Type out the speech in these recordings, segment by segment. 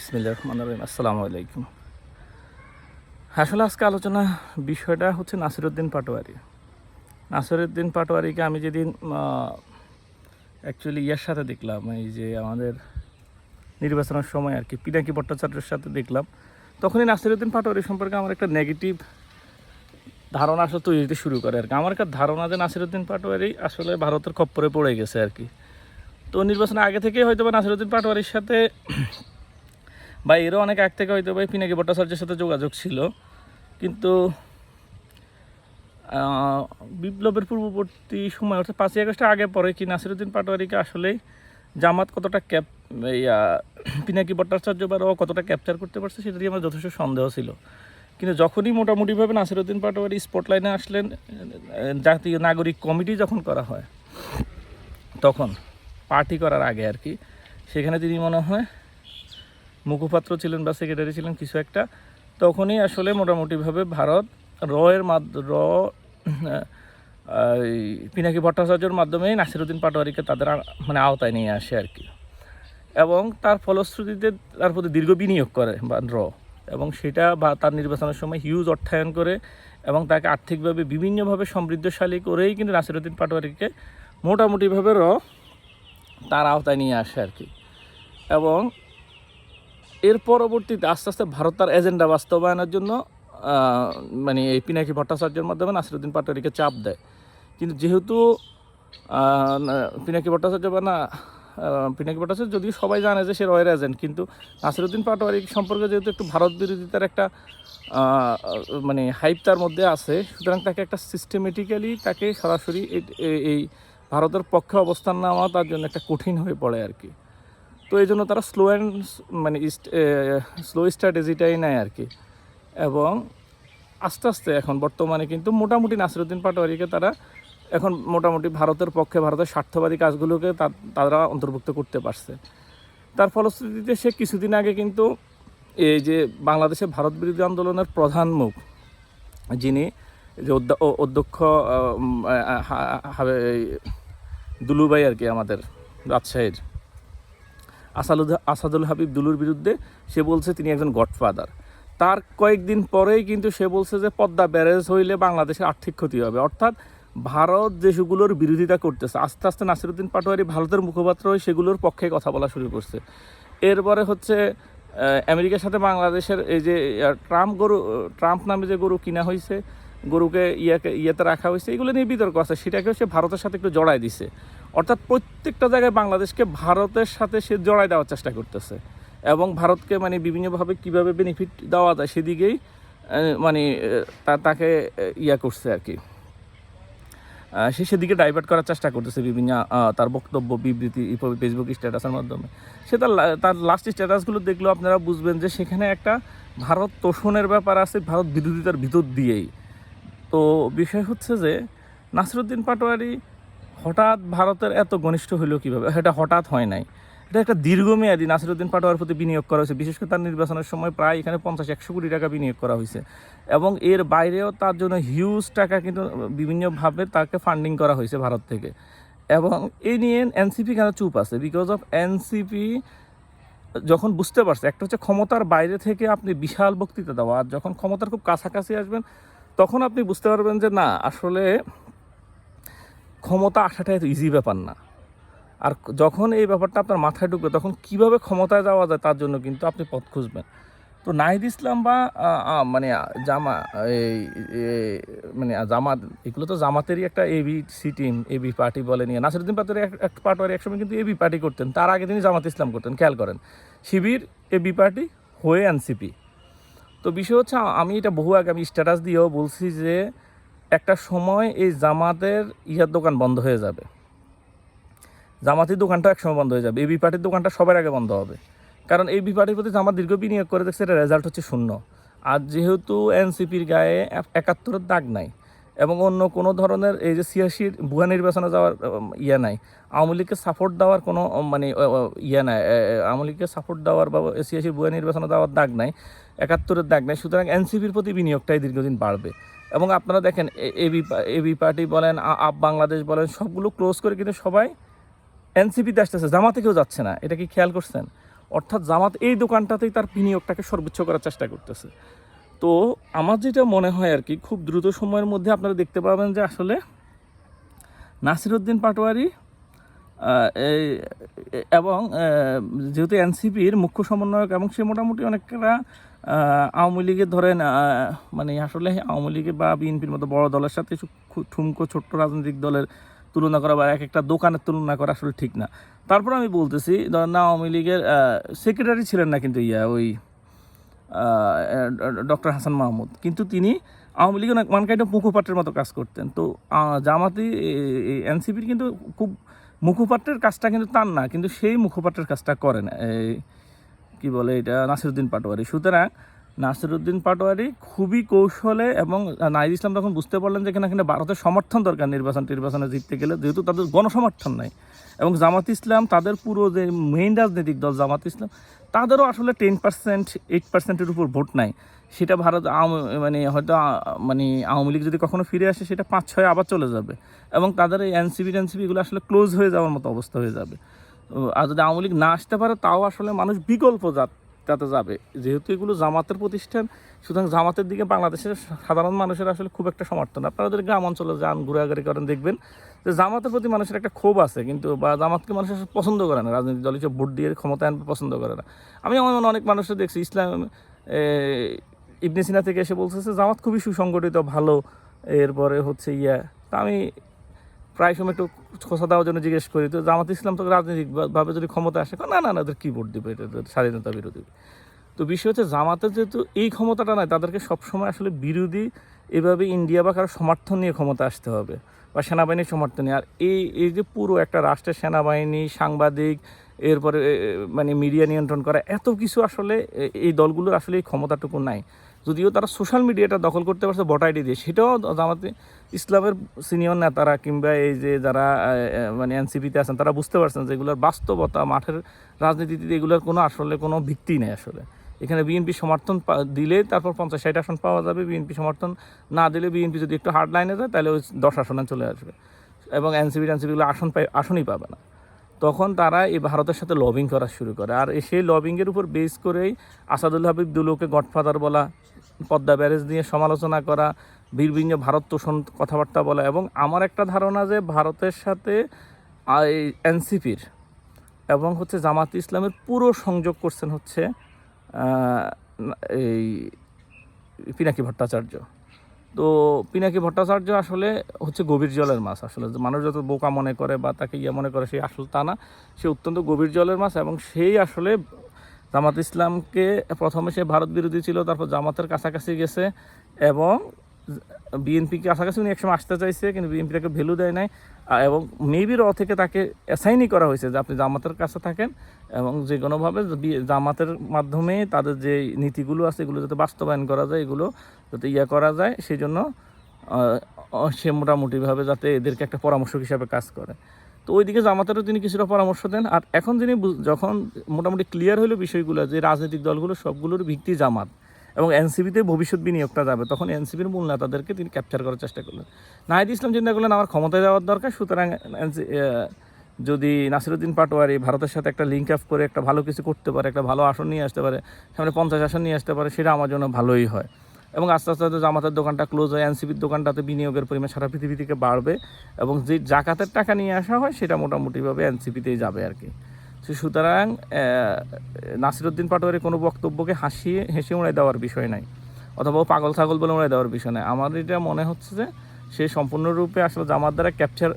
বিসমিল্লাহির রহমানির রহিম। আসসালামু আলাইকুম। আসলে আজকে আলোচনা বিষয়টা হচ্ছে নাসিরউদ্দিন পাটোয়ারি। নাসিরউদ্দিন পাটোয়ারিকে আমি যেদিন অ্যাকচুয়ালি ইয়ার সাথে দেখলাম, এই যে আমাদের নির্বাচনের সময় আর কি পিনাকি ভট্টাচার্যের সাথে দেখলাম, তখনই নাসিরউদ্দিন পাটোয়ারি সম্পর্কে আমার একটা নেগেটিভ ধারণা আসলে তৈরি হতে শুরু করে আর কি। আমার একটা ধারণা যে নাসিরউদ্দিন পাটোয়ারি আসলে ভারতের খপ্পরে পড়ে গেছে আর কি। তো নির্বাচনের আগে থেকেই হয়তো বা নাসিরউদ্দিন পাটোয়ারির সাথে বা এরও অনেক আগ থেকে হয়তো বা পিনাকি ভট্টাচার্যের সাথে যোগাযোগ ছিল, কিন্তু বিপ্লবের পূর্ববর্তী সময় অর্থাৎ 5ই আগস্টের আগে পরে কি নাসিরউদ্দিন পাটোয়ারিকে আসলেই জামাত কতটা পিনাকি ভট্টাচার্য বা কতটা ক্যাপচার করতে পারছে সেটা দিয়ে আমার যথেষ্ট সন্দেহ ছিল। কিন্তু যখনই মোটামুটিভাবে নাসিরউদ্দিন পাটোয়ারি স্পটলাইনে আসলেন, জাতীয় নাগরিক কমিটি যখন করা হয় তখন পার্টি করার আগে আর কি, সেখানে তিনি মনে হয় মুখপাত্র ছিলেন বা সেক্রেটারি ছিলেন কিছু একটা, তখনই আসলে মোটামুটিভাবে ভারত পিনাকি ভট্টাচার্যের মাধ্যমেই নাসিরউদ্দিন পাটোয়ারিকে তাদের মানে আওতায় নিয়ে আসে আর কি, এবং তার ফলশ্রুতিতে তার প্রতি দীর্ঘ বিনিয়োগ করে বা এবং সেটা বা তার নির্বাচনের সময় হিউজ অর্থায়ন করে এবং তাকে আর্থিকভাবে বিভিন্নভাবে সমৃদ্ধশালী করেই কিন্তু নাসিরউদ্দিন পাটোয়ারিকে মোটামুটিভাবে তার আওতায় নিয়ে আসে আর কি। এবং এর পরবর্তীতে আস্তে আস্তে ভারত তার এজেন্ডা বাস্তবায়নের জন্য মানে এই পিনাকি ভট্টাচার্যের মাধ্যমে নাসিরউদ্দিন পাটোয়ারিকে চাপ দেয়। কিন্তু যেহেতু পিনাকি ভট্টাচার্য পিনাকি ভট্টাচার্য যদিও সবাই জানে যে সে রয়ের এজেন্ট, কিন্তু নাসিরউদ্দিন পাটোয়ারি সম্পর্কে যেহেতু একটু ভারত বিরোধিতার একটা মানে হাইপ তার মধ্যে আছে, সুতরাং তাকে একটা সিস্টেমেটিক্যালি তাকে সরাসরি এই ভারতের পক্ষে অবস্থান নেওয়া তার জন্য একটা কঠিন হয়ে পড়ে আর কি। তো এই জন্য তারা স্লো স্ট্র্যাটেজিটাই নেয় আর কি। এবং আস্তে আস্তে এখন বর্তমানে কিন্তু মোটামুটি নাসিরউদ্দিন পাটোয়ারিকে তারা এখন মোটামুটি ভারতের পক্ষে ভারতের স্বার্থবাদী কাজগুলোকে তারা অন্তর্ভুক্ত করতে পারছে। তার ফলশ্রুতিতে সে কিছুদিন আগে কিন্তু এই যে বাংলাদেশে ভারত বিরোধী আন্দোলনের প্রধান মুখ যিনি যে অধ্যক্ষ দুলুভাই আর কি, আমাদের রাজশাহীর আসাদুল হাবিব দুলুর বিরুদ্ধে সে বলছে তিনি একজন গডফাদার। তার কয়েকদিন পরেই কিন্তু সে বলছে যে পদ্মা ব্যারেজ হইলে বাংলাদেশের আর্থিক ক্ষতি হবে, অর্থাৎ ভারত যেগুলোর বিরোধিতা করতেছে আস্তে আস্তে নাসিরউদ্দিন পাটোয়ারি ভারতের মুখপাত্র হয়ে সেগুলোর পক্ষে কথা বলা শুরু করছে। এরপরে হচ্ছে আমেরিকার সাথে বাংলাদেশের এই যে ট্রাম্প নামে যে গরু কিনা হয়েছে, গরুকে ইয়েতে রাখা হয়েছে, এগুলো নিয়ে বিতর্ক আছে, সেটাকেও সে ভারতের সাথে একটু জড়াই দিছে। অর্থাৎ প্রত্যেকটা জায়গায় বাংলাদেশকে ভারতের সাথে সে জড়াই দেওয়ার চেষ্টা করতেছে এবং ভারতকে মানে বিভিন্নভাবে কীভাবে বেনিফিট দেওয়া যায় সেদিকেই মানে তাকে করছে আর কি, সে সেদিকে ডাইভার্ট করার চেষ্টা করতেছে বিভিন্ন তার বক্তব্য বিবৃতি ফেসবুক স্ট্যাটাসের মাধ্যমে। সে তার লাস্ট স্ট্যাটাসগুলো দেখলেও আপনারা বুঝবেন যে সেখানে একটা ভারত তোষণের ব্যাপার আছে, ভারত বিরোধিতার ভিতর দিয়েই। তো বিষয় হচ্ছে যে নাসিরউদ্দিন পাটোয়ারি হঠাৎ ভারতের এত ঘনিষ্ঠ হইল কীভাবে? এটা হঠাৎ হয় নাই, এটা একটা দীর্ঘমেয়াদী নাসিরউদ্দিন পাটোয়ারির প্রতি বিনিয়োগ করা হয়েছে। বিশেষ করে তার নির্বাচনের সময় প্রায় এখানে 50-100 কোটি টাকা বিনিয়োগ করা হয়েছে এবং এর বাইরেও তার জন্য হিউজ টাকা কিন্তু বিভিন্নভাবে তাকে ফান্ডিং করা হয়েছে ভারত থেকে। এবং এই নিয়ে এনসিপি কেন চুপ আছে? বিকজ অফ এনসিপি যখন বুঝতে পারছে একটা হচ্ছে ক্ষমতার বাইরে থেকে আপনি বিশাল বক্তৃতা দেওয়া, আর যখন ক্ষমতার খুব কাছাকাছি আসবেন তখন আপনি বুঝতে পারবেন যে না, আসলে ক্ষমতা আসাটা এত ইজি ব্যাপার না। আর যখন এই ব্যাপারটা আপনার মাথায় ঢুকবে তখন কিভাবে ক্ষমতায় যাওয়া যায় তার জন্য কিন্তু আপনি পথ খুঁজবেন। তো নাহিদ ইসলাম বা মানে জামাত, এগুলো তো জামাতেরই একটা এবিসি টিম, এবি পার্টি বলে নিয়ে নাসিরউদ্দিন পাটোয়ারি একসময় কিন্তু এবি পার্টি করতেন, তার আগে তিনি জামাত ইসলাম করতেন, খেয়াল করেন। শিবির এবি পার্টি হয়ে এনসিপি। তো বিষয় হচ্ছে আমি এটা বহু আগে আমি স্ট্যাটাস দিয়েও বলছি যে একটা সময় এই জামাতের দোকান বন্ধ হয়ে যাবে, জামাতের দোকানটা একসময় বন্ধ হয়ে যাবে, এবি পার্টির দোকানটা সবার আগে বন্ধ হবে। কারণ এবি পার্টির প্রতি জামাত দীর্ঘ বিনিয়োগ করে দেখছে, এটা রেজাল্ট হচ্ছে শূন্য। আর যেহেতু এনসিপির গায়ে 71-এর দাগ নাই এবং অন্য কোনো ধরনের এই যে সিয়াসির ভুয়া নির্বাচনে যাওয়ার নাই, আওয়ামী লীগকে সাপোর্ট দেওয়ার কোনো মানে নাই, আওয়ামী লীগকে সাপোর্ট দেওয়ার বা সিয়াসির ভুয়া নির্বাচনে যাওয়ার দাগ নাই, 71-এর দাগ নাই, সুতরাং এনসিপির প্রতি বিনিয়োগটাই দীর্ঘদিন বাড়বে। এবং আপনারা দেখেন এবি পার্টি বলেন, আপ বাংলাদেশ বলেন, সবগুলো ক্লোজ করে কিন্তু সবাই এনসিপিতে আসতেছে, জামাতে কেউ যাচ্ছে না। এটা কি খেয়াল করছেন? অর্থাৎ জামাত এই দোকানটাতেই তার বিনিয়োগটাকে সর্বোচ্চ করার চেষ্টা করতেছে। তো আমার যেটা মনে হয় আর কি, খুব দ্রুত সময়ের মধ্যে আপনারা দেখতে পাবেন যে আসলে নাসিরউদ্দিন পাটোয়ারি এবং যেহেতু এনসিপির মুখ্য সমন্বয়ক এবং সে মোটামুটি অনেকটা আওয়ামী লীগের ধরেন মানে আসলে আওয়ামী লীগের বা বিএনপির মতো বড় দলের সাথে ঠুমকো ছোট্ট রাজনৈতিক দলের তুলনা করা বা এক একটা দোকানের তুলনা করা আসলে ঠিক না। তারপর আমি বলতেছি, ধরেন না আওয়ামী লীগের সেক্রেটারি ছিলেন না কিন্তু ওই ডক্টর হাসান মাহমুদ, কিন্তু তিনি আওয়ামী লীগের ওয়ান কাইন্ড অফ মুখপাত্রের মতো কাজ করতেন। তো জামাতি এনসিপির কিন্তু খুব মুখপাত্রের কাজটা কিন্তু তার না, কিন্তু সেই মুখপাত্রের কাজটা করেন কি বলে এটা নাসিরউদ্দিন পাটোয়ারি। সুতরাং নাসিরউদ্দিন পাটোয়ারি খুবই কৌশলে, এবং নাহিদ ইসলাম তখন বুঝতে পারলেন যে এখানে ভারতের সমর্থন দরকার নির্বাচনে জিততে গেলে, যেহেতু তাদের গণসমর্থন নাই, এবং জামাত ইসলাম তাদের পুরো যে মেইন রাজনৈতিক দল জামাত ইসলাম তাদেরও আসলে 10% 8%-এর উপর ভোট নাই। সেটা ভারত মানে হয়তো মানে আওয়ামী লীগ যদি কখনো ফিরে আসে সেটা 5-6 আবার চলে যাবে, এবং তাদের এই এনসিপিগুলো আসলে ক্লোজ হয়ে যাওয়ার মতো অবস্থা হয়ে যাবে। আর যদি আওয়ামী লীগ না আসতে পারে তাও আসলে মানুষ বিকল্প যাতে যাবে, যেহেতু এগুলো জামাতের প্রতিষ্ঠান। সুতরাং জামাতের দিকে বাংলাদেশের সাধারণ মানুষের আসলে খুব একটা সমর্থন। আপনারা যদি গ্রাম অঞ্চলে যান, ঘোরাঘুরি করেন, দেখবেন যে জামাতের প্রতি মানুষের একটা ক্ষোভ আছে, কিন্তু বা জামাতকে মানুষ পছন্দ করে না, রাজনৈতিক দল হিসেবে ভোট দিয়ে ক্ষমতায় আনতে পছন্দ করে না। আমি এমন অনেক মানুষের দেখছি, ইসলাম ইবনে সিনা থেকে এসে বলতেছে জামাত খুবই সুসংগঠিত, ভালো। এরপরে হচ্ছে তা আমি প্রায় সময় একটু খোঁচা দেওয়ার জন্য জিজ্ঞেস করি, তো জামাত ইসলাম তো রাজনৈতিকভাবে যদি ক্ষমতা আসে, না না না ওদের কী ভোট দেবে, এটা স্বাধীনতা বিরোধী। তো বিষয় হচ্ছে জামাতের যেহেতু এই ক্ষমতাটা নয়, তাদেরকে সবসময় আসলে বিরোধী এভাবে ইন্ডিয়া বা কারো সমর্থন নিয়ে ক্ষমতা আসতে হবে, বা সেনাবাহিনীর সমর্থন নিয়ে। আর এই যে পুরো একটা রাষ্ট্রের সেনাবাহিনী, সাংবাদিক, এরপরে মানে মিডিয়া নিয়ন্ত্রণ করা, এত কিছু আসলে এই দলগুলোর আসলে এই ক্ষমতাটুকু নাই। যদিও তারা সোশ্যাল মিডিয়াটা দখল করতে পারছে ভোট আইডি দিয়ে, সেটাও জামাতে ইসলামের সিনিয়র নেতারা কিংবা এই যে যারা মানে এনসিপিতে আছেন তারা বুঝতে পারছেন যে এগুলোর বাস্তবতা, মাঠের রাজনীতিতে এগুলোর কোনো আসলে কোনো ভিত্তি নেই। আসলে এখানে বিএনপি সমর্থন দিলে তারপর 50-60 আসন পাওয়া যাবে, বিএনপি সমর্থন না দিলে বিএনপি যদি একটু হার্ড লাইনে যায় তাহলে ওই 10 আসনে চলে আসবে, এবং এনসিপিগুলো আসনই পাবে না। তখন তারা এই ভারতের সাথে লবিং করা শুরু করে, আর সেই লবিংয়ের উপর বেস করেই আসাদুল হাবিব দুলুকে গডফাদার বলা, পদ্মা ব্যারেজ নিয়ে সমালোচনা করা, বিভিন্ন ভারত তোষণ কথাবার্তা বলা। এবং আমার একটা ধারণা যে ভারতের সাথে এনসিপির এবং হচ্ছে জামাত ইসলামের পুরো সংযোগ করছেন হচ্ছে এই পিনাকি ভট্টাচার্য। তো পিনাকি ভট্টাচার্য আসলে হচ্ছে গভীর জলের মাছ। আসলে মানুষ যত বোকা মনে করে বা তাকে মনে করে, সেই আসলে তা না, সে অত্যন্ত গভীর জলের মাছ। এবং সেই আসলে জামাত ইসলামকে প্রথমে সে ভারত বিরোধী ছিল, তারপর জামাতের কাছাকাছি গেছে, এবং বিএনপিকে কাছাকাছি উনি একসময় আসতে চাইছে, কিন্তু বিএনপি তাকে ভ্যালু দেয় নাই, এবং মেবি থেকে তাকে অ্যাসাইনই করা হয়েছে যে আপনি জামাতের কাছে থাকেন, এবং যে কোনোভাবে জামাতের মাধ্যমে তাদের যে নীতিগুলো আছে এগুলো যাতে বাস্তবায়ন করা যায়, এগুলো যাতে করা যায়, সেই জন্য সে মোটামুটিভাবে যাতে এদেরকে একটা পরামর্শক হিসাবে কাজ করে। তো ওইদিকে জামাতেরও তিনি কিছুটা পরামর্শ দেন। আর এখন তিনি যখন মোটামুটি ক্লিয়ার হলো বিষয়গুলো যে রাজনৈতিক দলগুলো সবগুলোর ভিত্তি জামাত এবং এনসিপিতে ভবিষ্যৎ বিনিয়োগটা যাবে, তখন এনসিপির মূল নেতাদেরকে তিনি ক্যাপচার করার চেষ্টা করলেন। নাহিদ ইসলাম চিন্তা করলেন আমার ক্ষমতায় যাওয়ার দরকার, সুতরাং যদি নাসিরউদ্দিন পাটোয়ারি ভারতের সাথে একটা লিঙ্ক আপ করে একটা ভালো কিছু করতে পারে, একটা ভালো আসন নিয়ে আসতে পারে, সামনে 50 আসন নিয়ে আসতে পারে, সেটা আমার জন্য ভালোই হয়। এবং আস্তে আস্তে জামাতের দোকানটা ক্লোজ হয়, এনসিপির দোকানটাতে বিনিয়োগের পরিমাণ সারা পৃথিবী থেকে বাড়বে, এবং যে জাকাতের টাকা নিয়ে আসা হয় সেটা মোটামুটিভাবে এনসিপিতেই যাবে আর কি। সুতরাং নাসিরউদ্দিন পাটোয়ারি কোনো বক্তব্যকে হেসে উড়াই দেওয়ার বিষয় নাই, অথবা পাগল ছাগল বলে উড়াই দেওয়ার বিষয় নাই। আমার এটা মনে হচ্ছে যে সে সম্পূর্ণরূপে আসলে জামাত দ্বারা ক্যাপচার,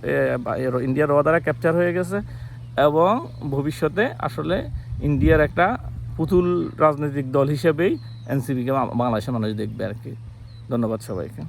ইন্ডিয়ার দ্বারা ক্যাপচার হয়ে গেছে, এবং ভবিষ্যতে আসলে ইন্ডিয়ার একটা পুতুল রাজনৈতিক দল হিসেবেই এনসিপিকে বাংলাদেশের মানুষ দেখবে আর কি। ধন্যবাদ সবাইকে।